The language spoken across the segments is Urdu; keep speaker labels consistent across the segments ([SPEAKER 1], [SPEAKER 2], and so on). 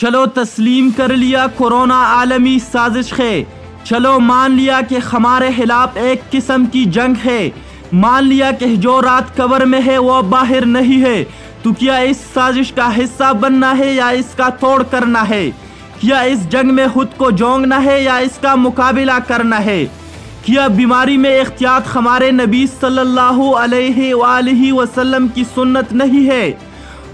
[SPEAKER 1] چلو تسلیم کر لیا کورونا عالمی سازش ہے، چلو مان لیا کہ ہمارے خلاف ایک قسم کی جنگ ہے، مان لیا کہ جو رات قبر میں ہے وہ باہر نہیں ہے، تو کیا اس سازش کا حصہ بننا ہے یا اس کا توڑ کرنا ہے؟ کیا اس جنگ میں خود کو جونگنا ہے یا اس کا مقابلہ کرنا ہے؟ کیا بیماری میں احتیاط ہمارے نبی صلی اللہ علیہ وآلہ وسلم کی سنت نہیں ہے؟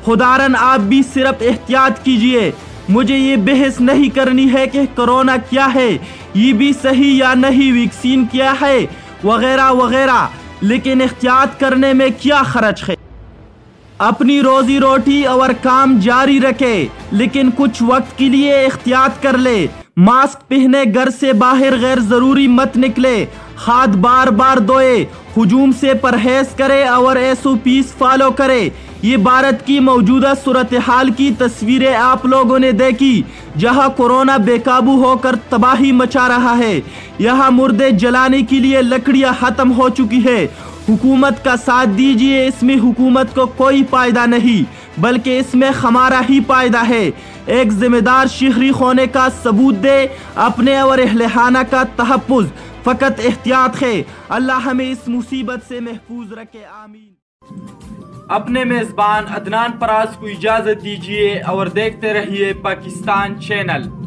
[SPEAKER 1] خداراً آپ بھی صرف احتیاط کیجئے۔ مجھے یہ بحث نہیں کرنی ہے کہ کرونا کیا ہے، یہ بھی صحیح یا نہیں، ویکسین کیا ہے وغیرہ وغیرہ، لیکن احتیاط کرنے میں کیا حرج ہے؟ اپنی روزی روٹی اور کام جاری رکھے، لیکن کچھ وقت کے لیے احتیاط کر لے۔ ماسک پہنے، گھر سے باہر غیر ضروری مت نکلے، ہاتھ بار بار دھوئے، ہجوم سے پرہیز کرے اور SOPs فالو کرے۔ یہ بھارت کی موجودہ صورتحال کی تصویریں آپ لوگوں نے دیکھی، جہاں کورونا بے قابو ہو کر تباہی مچا رہا ہے۔ یہاں مردے جلانے کے لیے لکڑیاں ختم ہو چکی ہے۔ حکومت کا ساتھ دیجیے، اس میں حکومت کو کوئی فائدہ نہیں بلکہ اس میں ہمارا ہی فائدہ ہے۔ ایک ذمہ دار شہری ہونے کا ثبوت دے، اپنے اور اہل خانہ کا تحفظ، فقط احتیاط ہے۔ اللہ ہمیں اس مصیبت سے محفوظ رکھے، آمین۔ اپنے میزبان عدنان پراز کو اجازت دیجیے اور دیکھتے رہیے پاکستان چینل۔